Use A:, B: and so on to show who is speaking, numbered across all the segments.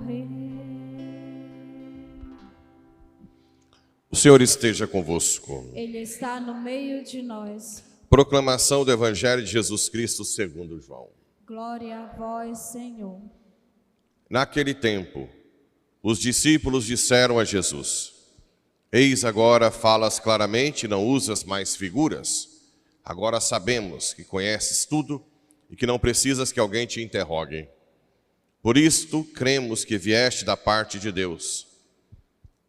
A: morrer.
B: O Senhor esteja convosco.
A: Ele está no meio de nós.
B: Proclamação do Evangelho de Jesus Cristo segundo João.
A: Glória a vós, Senhor.
B: Naquele tempo, os discípulos disseram a Jesus: Eis agora falas claramente, não usas mais figuras. Agora sabemos que conheces tudo e que não precisas que alguém te interrogue. Por isto, cremos que vieste da parte de Deus.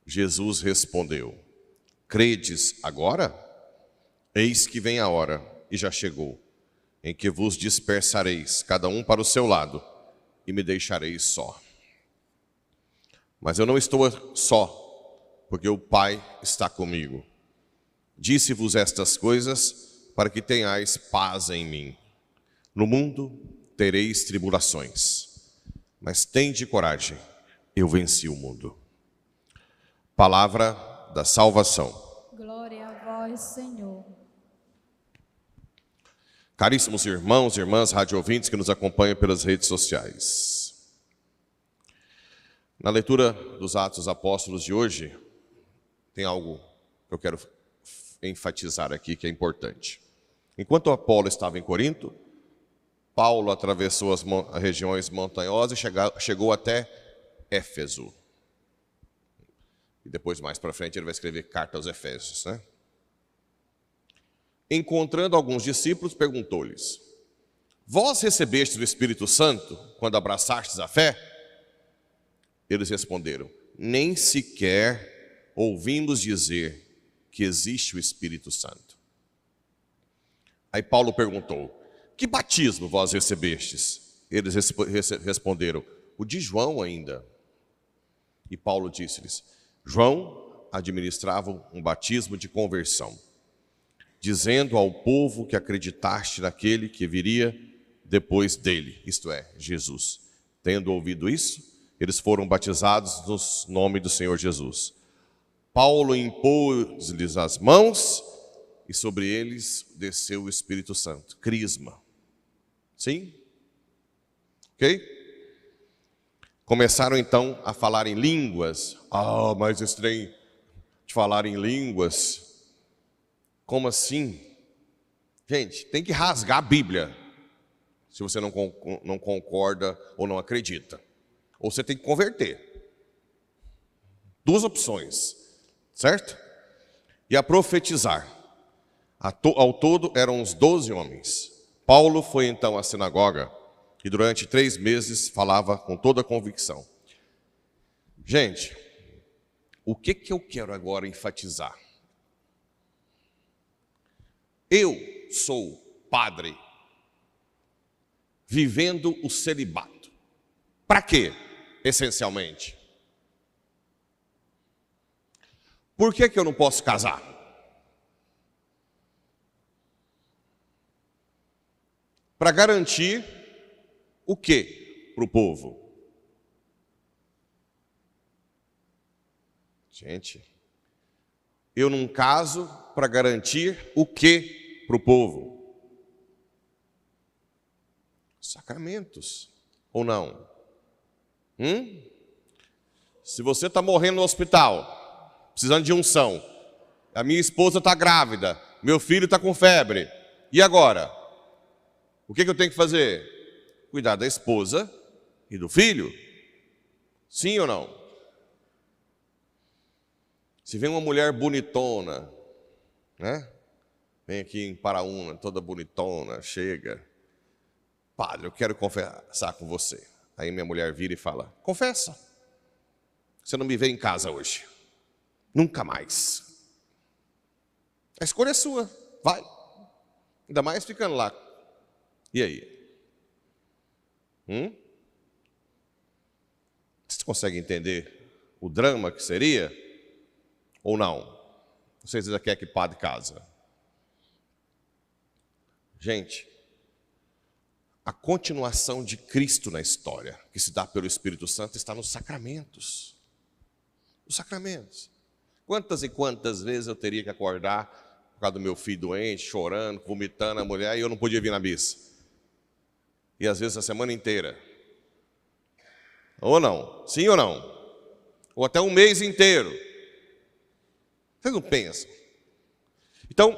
B: Jesus respondeu: Credes agora? Eis que vem a hora, e já chegou, em que vos dispersareis, cada um para o seu lado, e me deixareis só. Mas eu não estou só, porque o Pai está comigo. Disse-vos estas coisas para que tenhais paz em mim. No mundo tereis tribulações, mas tende coragem, eu venci o mundo. Palavra da salvação.
A: Glória a vós, Senhor.
B: Caríssimos irmãos e irmãs radioouvintes que nos acompanham pelas redes sociais. Na leitura dos Atos dos Apóstolos de hoje, tem algo que eu quero enfatizar aqui que é importante. Enquanto Apolo estava em Corinto, Paulo atravessou as regiões montanhosas e chegou até Éfeso. E depois, mais para frente, ele vai escrever carta aos Efésios, né? Encontrando alguns discípulos, perguntou-lhes: Vós recebestes o Espírito Santo quando abraçastes a fé? Eles responderam: Nem sequer ouvimos dizer que existe o Espírito Santo. Aí Paulo perguntou: Que batismo vós recebestes? Eles responderam: O de João ainda. E Paulo disse-lhes: João administrava um batismo de conversão, dizendo ao povo que acreditaste naquele que viria depois dele, isto é, Jesus. Tendo ouvido isso, eles foram batizados no nome do Senhor Jesus. Paulo impôs-lhes as mãos e sobre eles desceu o Espírito Santo. Crisma. Sim? Ok? Começaram então a falar em línguas. Mas esse trem de falar em línguas, como assim? Gente, tem que rasgar a Bíblia, se você não concorda ou não acredita. Ou você tem que converter. Duas opções, certo? E a profetizar. Ao todo eram uns 12 homens. Paulo foi então à sinagoga e durante 3 meses falava com toda a convicção. Gente, o que eu quero agora enfatizar? Eu sou padre, vivendo o celibato. Para quê, essencialmente? Por que eu não posso casar? Para garantir o quê para o povo? Gente, eu não caso para garantir o quê para o povo? Sacramentos, ou não? Se você está morrendo no hospital, precisando de unção, a minha esposa está grávida, meu filho está com febre, e agora? O que eu tenho que fazer? Cuidar da esposa e do filho? Sim ou não? Se vem uma mulher bonitona, né? Vem aqui em Paraúna, toda bonitona, chega. Padre, eu quero conversar com você. Aí minha mulher vira e fala: confessa. Você não me vê em casa hoje. Nunca mais. A escolha é sua. Vai. Ainda mais ficando lá. E aí? Vocês conseguem entender o drama que seria? Ou não? Vocês já querem que padre casa? Gente, a continuação de Cristo na história, que se dá pelo Espírito Santo, está nos sacramentos. Os sacramentos. Quantas e quantas vezes eu teria que acordar por causa do meu filho doente, chorando, vomitando a mulher, e eu não podia vir na missa. E às vezes a semana inteira. Ou não? Sim ou não? Ou até um mês inteiro. Vocês não pensam? Então,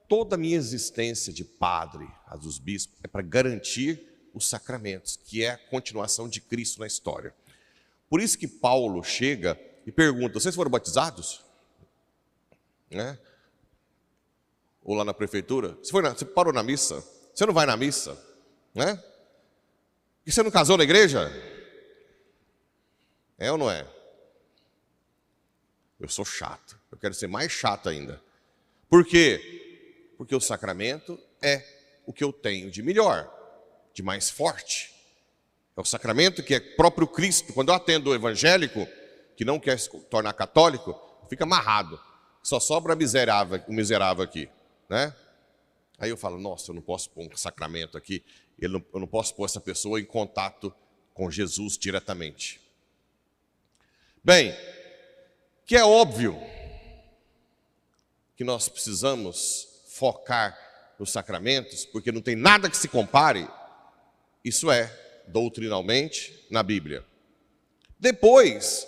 B: toda a minha existência de padre, a dos bispos, é para garantir os sacramentos, que é a continuação de Cristo na história. Por isso que Paulo chega e pergunta: vocês foram batizados? Né? Ou lá na prefeitura? Você parou na missa? Você não vai na missa? Né? E você não casou na igreja? É ou não é? Eu sou chato. Eu quero ser mais chato ainda. Por quê? Porque o sacramento é o que eu tenho de melhor, de mais forte. É o sacramento que é próprio Cristo. Quando eu atendo o evangélico, que não quer se tornar católico, fica amarrado. Só sobra o miserável aqui, né? Aí eu falo: nossa, eu não posso pôr um sacramento aqui. Eu não posso pôr essa pessoa em contato com Jesus diretamente. Bem, que é óbvio que nós precisamos focar nos sacramentos, porque não tem nada que se compare, isso é, doutrinalmente, na Bíblia. Depois,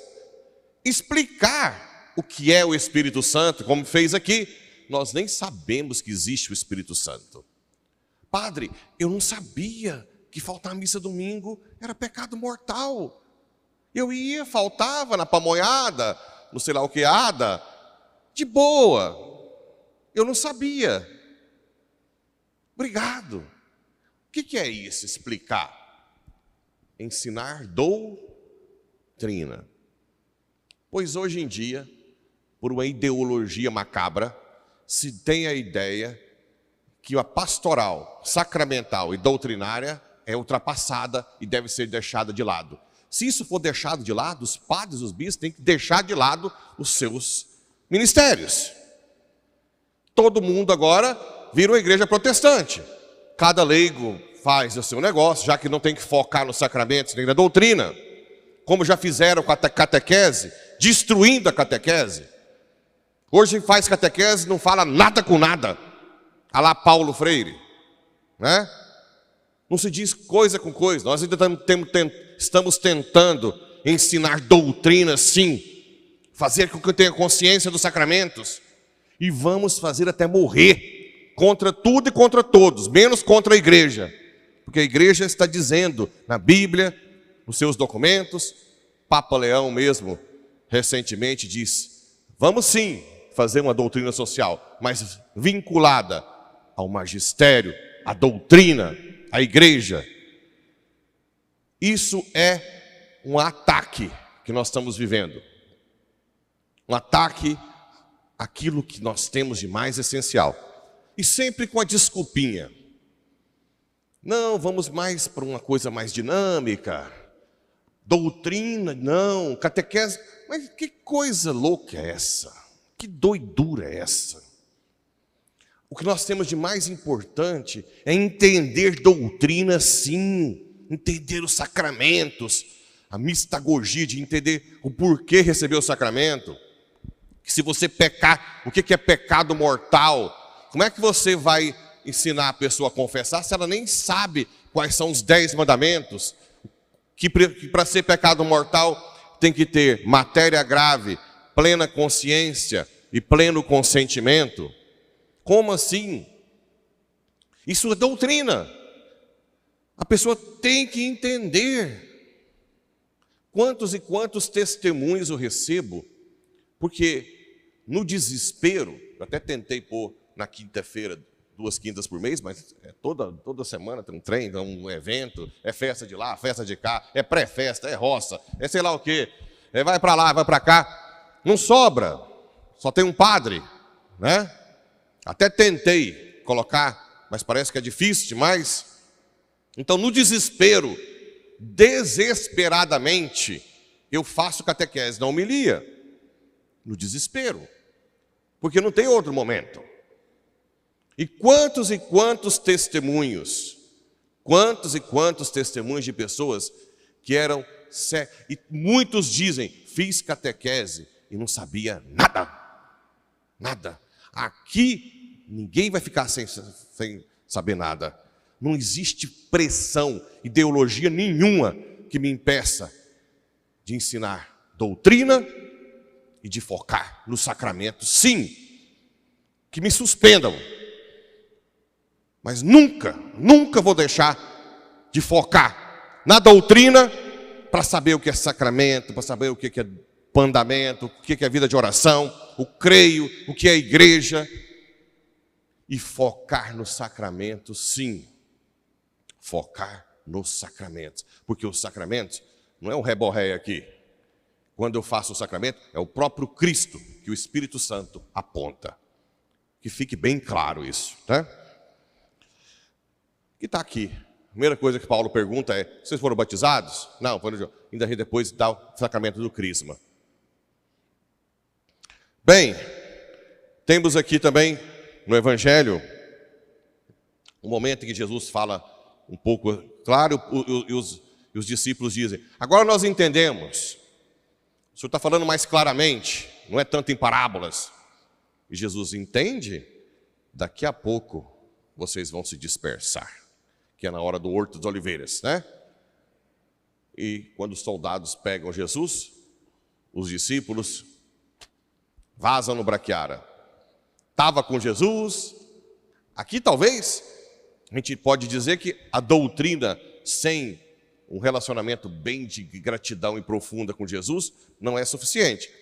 B: explicar o que é o Espírito Santo, como fez aqui. Nós nem sabemos que existe o Espírito Santo. Padre, eu não sabia que faltar a missa domingo era pecado mortal. Eu ia, faltava na pamonhada, no sei lá o que, de boa. Eu não sabia. Obrigado. O que é isso, explicar? Ensinar doutrina. Pois hoje em dia, por uma ideologia macabra, se tem a ideia que a pastoral, sacramental e doutrinária é ultrapassada e deve ser deixada de lado. Se isso for deixado de lado, os padres, os bispos têm que deixar de lado os seus ministérios. Todo mundo agora vira uma igreja protestante. Cada leigo faz o seu negócio, já que não tem que focar nos sacramentos nem na doutrina, como já fizeram com a catequese, destruindo a catequese. Hoje faz catequese e não fala nada com nada. A lá Paulo Freire, né? Não se diz coisa com coisa. Nós ainda estamos tentando ensinar doutrina, sim, fazer com que eu tenha consciência dos sacramentos, e vamos fazer até morrer contra tudo e contra todos, menos contra a igreja, porque a igreja está dizendo na Bíblia, nos seus documentos, Papa Leão mesmo recentemente disse: vamos sim fazer uma doutrina social, mas vinculada ao magistério, à doutrina, à igreja. Isso é um ataque que nós estamos vivendo. Um ataque àquilo que nós temos de mais essencial. E sempre com a desculpinha. Não, vamos mais para uma coisa mais dinâmica. Doutrina, não. Catequese. Mas que coisa louca é essa? Que doidura é essa? O que nós temos de mais importante é entender doutrina, sim. Entender os sacramentos. A mistagogia de entender o porquê receber o sacramento. Que se você pecar, o que é pecado mortal? Como é que você vai ensinar a pessoa a confessar se ela nem sabe quais são os 10 mandamentos? Que para ser pecado mortal tem que ter matéria grave, plena consciência e pleno consentimento. Como assim? Isso é doutrina. A pessoa tem que entender. Quantos e quantos testemunhos eu recebo? Porque no desespero, eu até tentei pôr na quinta-feira, 2 quintas por mês, mas toda semana tem um trem, um evento, é festa de lá, festa de cá, é pré-festa, é roça, é sei lá o quê, vai para lá, vai para cá, não sobra, só tem um padre, né? Até tentei colocar, mas parece que é difícil demais. Então, no desespero, desesperadamente, eu faço catequese na homilia, no desespero, porque não tem outro momento. E quantos testemunhos de pessoas que eram, e muitos dizem, fiz catequese e não sabia nada. Aqui ninguém vai ficar sem saber nada. Não existe pressão, ideologia nenhuma que me impeça de ensinar doutrina e de focar nos sacramentos. Sim, que me suspendam. Mas nunca vou deixar de focar na doutrina para saber o que é sacramento, para saber o que é mandamento, o que é vida de oração, o creio, o que é igreja. E focar nos sacramentos, sim. Focar nos sacramentos. Porque os sacramentos não é um reborré aqui. Quando eu faço o sacramento, é o próprio Cristo que o Espírito Santo aponta. Que fique bem claro isso, né? Que está aqui. A primeira coisa que Paulo pergunta é: vocês foram batizados? Não, ainda depois dá o sacramento do crisma. Bem, temos aqui também no Evangelho um momento em que Jesus fala um pouco claro e os discípulos dizem: agora nós entendemos. O Senhor está falando mais claramente, não é tanto em parábolas. E Jesus entende: daqui a pouco vocês vão se dispersar. Que é na hora do Horto das Oliveiras, né? E quando os soldados pegam Jesus, os discípulos vazam no Braquiara. Estava com Jesus. Aqui talvez a gente pode dizer que a doutrina sem um relacionamento bem de gratidão e profunda com Jesus não é suficiente.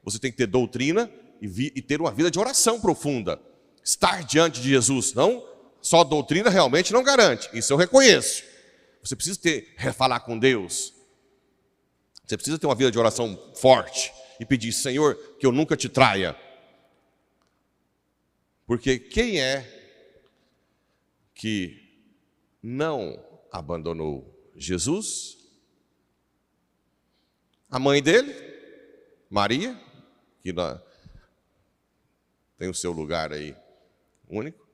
B: Você tem que ter doutrina e ter uma vida de oração profunda. Estar diante de Jesus, não só doutrina realmente não garante, isso eu reconheço. Você precisa falar com Deus. Você precisa ter uma vida de oração forte e pedir: Senhor, que eu nunca te traia. Porque quem é que não abandonou Jesus? A mãe dele, Maria, que tem o seu lugar aí único.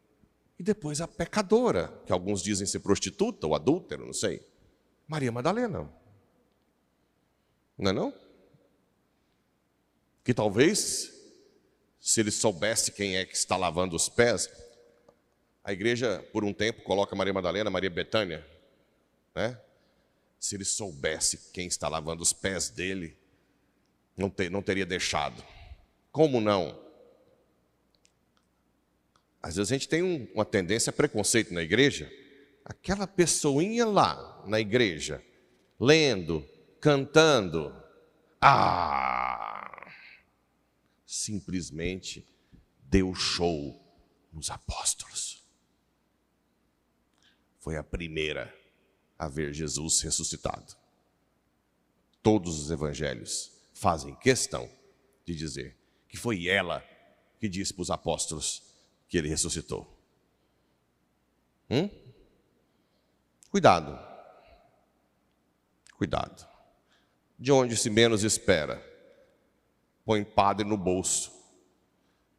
B: E depois a pecadora, que alguns dizem ser prostituta ou adúltero, não sei. Maria Madalena. Não é não? Que talvez, se ele soubesse quem é que está lavando os pés, a igreja, por um tempo, coloca Maria Madalena, Maria Betânia, né? Se ele soubesse quem está lavando os pés dele, não teria deixado. Como não? Às vezes a gente tem uma tendência a preconceito na igreja. Aquela pessoinha lá na igreja, lendo, cantando, simplesmente deu show nos apóstolos. Foi a primeira a ver Jesus ressuscitado. Todos os evangelhos fazem questão de dizer que foi ela que disse para os apóstolos que ele ressuscitou. Cuidado. Cuidado. De onde se menos espera, põe padre no bolso.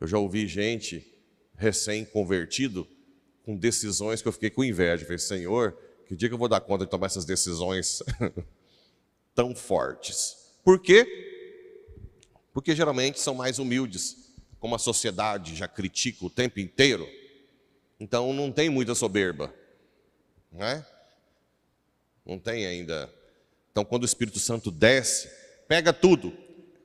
B: Eu já ouvi gente recém-convertido com decisões que eu fiquei com inveja. Eu falei: Senhor, que dia que eu vou dar conta de tomar essas decisões tão fortes? Por quê? Porque geralmente são mais humildes, como a sociedade já critica o tempo inteiro. Então não tem muita soberba, não é? Não tem ainda. Então quando o Espírito Santo desce, pega tudo,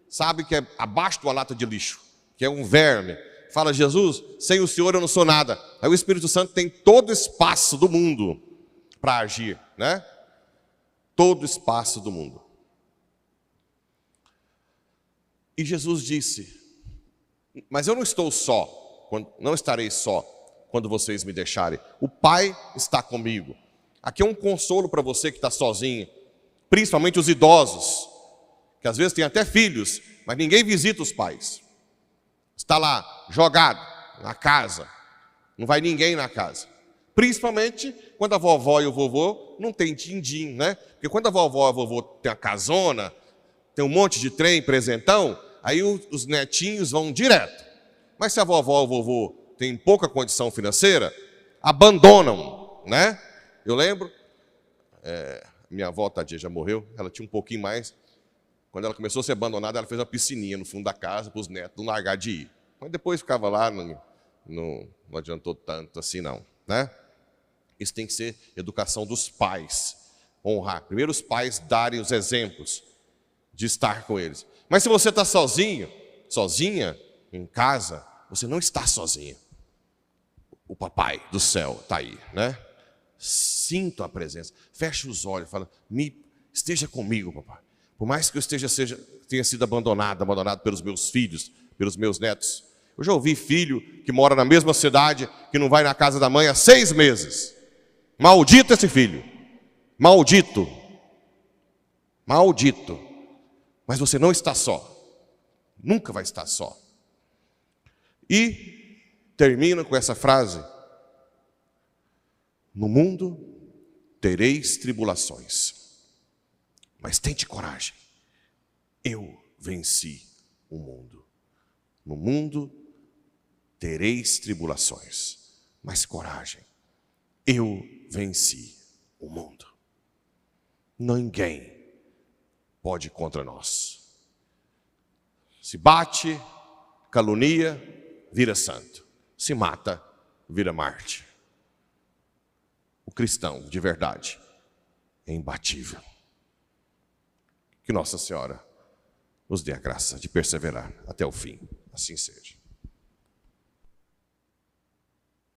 B: sabe que é abaixo de uma lata de lixo, que é um verme. Fala: Jesus, sem o Senhor eu não sou nada. Aí o Espírito Santo tem todo o espaço do mundo para agir, né? Todo o espaço do mundo. E Jesus disse: mas eu não estou só, não estarei só quando vocês me deixarem. O Pai está comigo. Aqui é um consolo para você que está sozinho, principalmente os idosos, que às vezes tem até filhos, mas ninguém visita os pais. Está lá, jogado na casa, não vai ninguém na casa. Principalmente quando a vovó e o vovô não tem din-din, né? Porque quando a vovó e o vovô tem a casona, tem um monte de trem, presentão, aí os netinhos vão direto. Mas se a vovó e o vovô têm pouca condição financeira, abandonam, né? Eu lembro, minha avó, tadinha, já morreu, ela tinha um pouquinho mais. Quando ela começou a ser abandonada, ela fez uma piscininha no fundo da casa para os netos não largar de ir. Mas depois ficava lá, não adiantou tanto assim não, né? Isso tem que ser educação dos pais. honrar. Primeiro os pais darem os exemplos de estar com eles. Mas se você está sozinho, sozinha, em casa, você não está sozinha. O papai do céu está aí, né? Sinta a presença. Feche os olhos e fala, esteja comigo, papai. Por mais que eu tenha sido abandonado pelos meus filhos, pelos meus netos. Eu já ouvi filho que mora na mesma cidade, que não vai na casa da mãe há 6 meses. Maldito esse filho. Maldito. Maldito. Mas você não está só. Nunca vai estar só. E termina com essa frase. No mundo tereis tribulações, mas tente coragem. Eu venci o mundo. No mundo tereis tribulações, mas coragem. Eu venci o mundo. Ninguém pode ir contra nós. Se bate, calunia, vira santo. Se mata, vira Marte. O cristão, de verdade, é imbatível. Que Nossa Senhora nos dê a graça de perseverar até o fim. Assim seja.